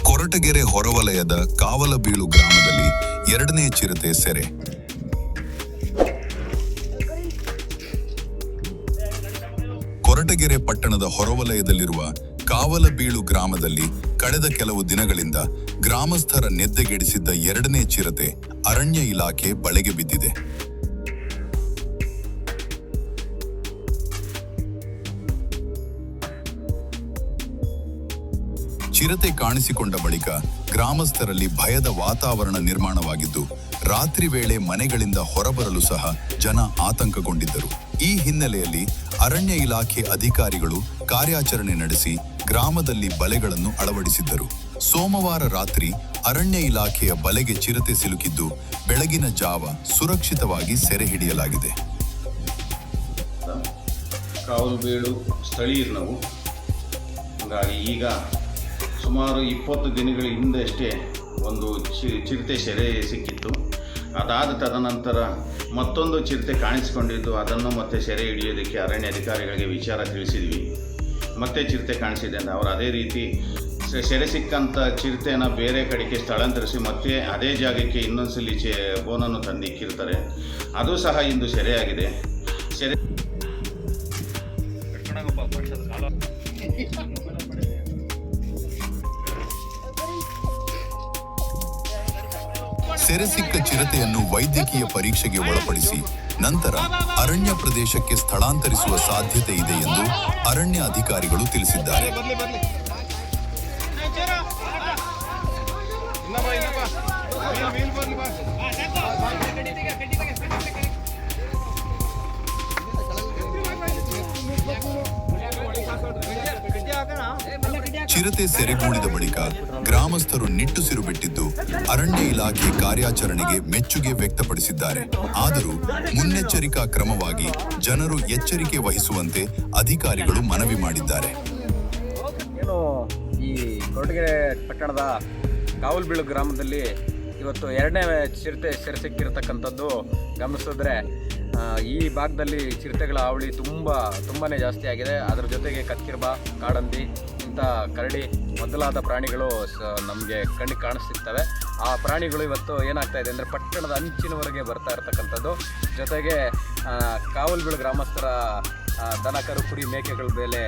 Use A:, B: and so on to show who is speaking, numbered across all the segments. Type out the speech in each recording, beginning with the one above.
A: ಕೊರಟಗೆರೆ ಹೊರವಲಯದ ಕಾವಲಬೀಳು ಗ್ರಾಮದಲ್ಲಿ 2ನೇ ಚಿರತೆ ಸೆರೆ. ಕೊರಟಗೆರೆ ಪಟ್ಟಣದ ಹೊರವಲಯದಲ್ಲಿರುವ ಕಾವಲಬೀಳು ಗ್ರಾಮದಲ್ಲಿ ಕಳೆದ ಕೆಲವು ದಿನಗಳಿಂದ ಗ್ರಾಮಸ್ಥರ ನಿದ್ದೆಗೆಡಿಸಿದ್ದ 2ನೇ ಚಿರತೆ ಅರಣ್ಯ ಇಲಾಖೆ ಬಲೆಗೆ ಬಿದ್ದಿದೆ. ಚಿರತೆ ಕಾಣಿಸಿಕೊಂಡ ಬಳಿಕ ಗ್ರಾಮಸ್ಥರಲ್ಲಿ ಭಯದ ವಾತಾವರಣ ನಿರ್ಮಾಣವಾಗಿದ್ದು, ರಾತ್ರಿ ವೇಳೆ ಮನೆಗಳಿಂದ ಹೊರಬರಲು ಸಹ ಜನ ಆತಂಕಗೊಂಡಿದ್ದರು. ಈ ಹಿನ್ನೆಲೆಯಲ್ಲಿ ಅರಣ್ಯ ಇಲಾಖೆ ಅಧಿಕಾರಿಗಳು ಕಾರ್ಯಾಚರಣೆ ನಡೆಸಿ ಗ್ರಾಮದಲ್ಲಿ ಬಲೆಗಳನ್ನು ಅಳವಡಿಸಿದ್ದರು. ಸೋಮವಾರ ರಾತ್ರಿ ಅರಣ್ಯ ಇಲಾಖೆಯ ಬಲೆಗೆ ಚಿರತೆ ಸಿಲುಕಿದ್ದು, ಬೆಳಗಿನ ಜಾವ ಸುರಕ್ಷಿತವಾಗಿ ಸೆರೆ ಹಿಡಿಯಲಾಗಿದೆ.
B: ಕಾವಲಬೀಳು ಸ್ಥಳೀಯರು ನಾವು. ಹಾಗಾಗಿ ಈಗ ಸುಮಾರು 20 ದಿನಗಳ ಹಿಂದಷ್ಟೇ ಒಂದು ಚಿರತೆ ಸೆರೆ ಸಿಕ್ಕಿತ್ತು. ಅದಾದ ತದನಂತರ ಮತ್ತೊಂದು ಚಿರತೆ ಕಾಣಿಸಿಕೊಂಡಿದ್ದು, ಅದನ್ನು ಮತ್ತೆ ಸೆರೆ ಹಿಡಿಯೋದಕ್ಕೆ ಅರಣ್ಯ ಅಧಿಕಾರಿಗಳಿಗೆ ವಿಚಾರ ತಿಳಿಸಿದ್ವಿ. ಮತ್ತೆ ಚಿರತೆ ಕಾಣಿಸಿದೆ ಅಂತ ಅವರು ಅದೇ ರೀತಿ ಸೆರೆ ಸಿಕ್ಕಂಥ ಚಿರತೆನ ಬೇರೆ ಕಡೆಗೆ ಸ್ಥಳಾಂತರಿಸಿ ಮತ್ತೆ ಅದೇ ಜಾಗಕ್ಕೆ ಇನ್ನೊಂದ್ಸಲಿ ಬೋನನ್ನು ತಂದಿಕ್ಕಿರ್ತಾರೆ. ಅದು ಸಹ ಇಂದು ಸೆರೆಯಾಗಿದೆ.
A: ಸೆರೆ ಸಿಕ್ಕ ಚಿರತೆಯನ್ನು ವೈದ್ಯಕೀಯ ಪರೀಕ್ಷೆಗೆ ಒಳಪಡಿಸಿ ನಂತರ ಅರಣ್ಯ ಪ್ರದೇಶಕ್ಕೆ ಸ್ಥಳಾಂತರಿಸುವ ಸಾಧ್ಯತೆ ಇದೆ ಎಂದು ಅರಣ್ಯ ಅಧಿಕಾರಿಗಳು ತಿಳಿಸಿದ್ದಾರೆ. ಚಿರತೆ ಸೆರೆಗೂಡಿದ ಬಳಿಕ ಗ್ರಾಮಸ್ಥರು ನಿಟ್ಟುಸಿರು ಬಿಟ್ಟಿದ್ದು, ಅರಣ್ಯ ಇಲಾಖೆ ಕಾರ್ಯಾಚರಣೆಗೆ ಮೆಚ್ಚುಗೆ ವ್ಯಕ್ತಪಡಿಸಿದ್ದಾರೆ. ಆದರೂ ಮುನ್ನೆಚ್ಚರಿಕಾ ಕ್ರಮವಾಗಿ ಜನರು ಎಚ್ಚರಿಕೆ ವಹಿಸುವಂತೆ ಅಧಿಕಾರಿಗಳು ಮನವಿ ಮಾಡಿದ್ದಾರೆ.
C: ಈ ಕೊರಟಗೆರೆ ಪಟ್ಟಣದ ಕಾವಲಬೀಳು ಗ್ರಾಮದಲ್ಲಿ ಇವತ್ತು 2ನೇ ಚಿರತೆ ಸೆರೆ ಸಿಕ್ಕಿರತಕ್ಕಂಥದ್ದು ಗಮನಿಸಿದ್ರೆ, ಈ ಭಾಗದಲ್ಲಿ ಚಿರತೆಗಳ ಹಾವಳಿ ತುಂಬಾ ಜಾಸ್ತಿ ಆಗಿದೆ. ಅದರ ಜೊತೆಗೆ ಕಕ್ಕಿರ್ಬ, ಕಾಡಂದಿ, ಇಂಥ ಕರಡಿ ಮೊದಲಾದ ಪ್ರಾಣಿಗಳು ನಮಗೆ ಕಣ್ಣಿಗೆ ಕಾಣಿಸ್ತಿರ್ತವೆ. ಆ ಪ್ರಾಣಿಗಳು ಇವತ್ತು ಏನಾಗ್ತಾ ಇದೆ ಅಂದರೆ ಪಟ್ಟಣದ ಅಂಚಿನವರೆಗೆ ಬರ್ತಾ ಇರತಕ್ಕಂಥದ್ದು. ಜೊತೆಗೆ ಕಾವಲಬೀಳು ಗ್ರಾಮಸ್ಥರ ದನ ಕರು ಕುರಿ ಮೇಕೆಗಳ ಮೇಲೆ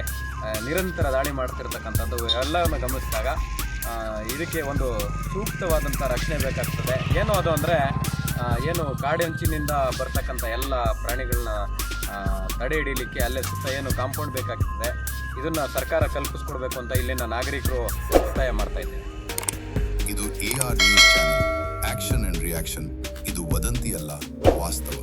C: ನಿರಂತರ ದಾಳಿ ಮಾಡ್ತಿರ್ತಕ್ಕಂಥದ್ದು ಎಲ್ಲವನ್ನು ಗಮನಿಸಿದಾಗ ಇದಕ್ಕೆ ಒಂದು ಸೂಕ್ತವಾದಂಥ ರಕ್ಷಣೆ ಬೇಕಾಗ್ತದೆ. ಏನು ಅದು ಅಂದರೆ ಕಾಡಂಚಿನಿಂದ ಬರ್ತಕ್ಕಂಥ ಎಲ್ಲ ಪ್ರಾಣಿಗಳನ್ನ ತಡೆ ಹಿಡಿಯಲಿಕ್ಕೆ ಅಲ್ಲೇ ಸುತ್ತ ಕಾಂಪೌಂಡ್ ಬೇಕಾಗ್ತದೆ. ಇದನ್ನು ಸರ್ಕಾರ ಕಲ್ಪಿಸ್ಕೊಡ್ಬೇಕು ಅಂತ ಇಲ್ಲಿನ ನಾಗರಿಕರು ಒತ್ತಾಯ ಮಾಡ್ತಾ ಇದ್ದಾರೆ.
A: ಇದು AR news channel, action and reaction. ಇದು ವದಂತಿ ಅಲ್ಲ, ವಾಸ್ತವ.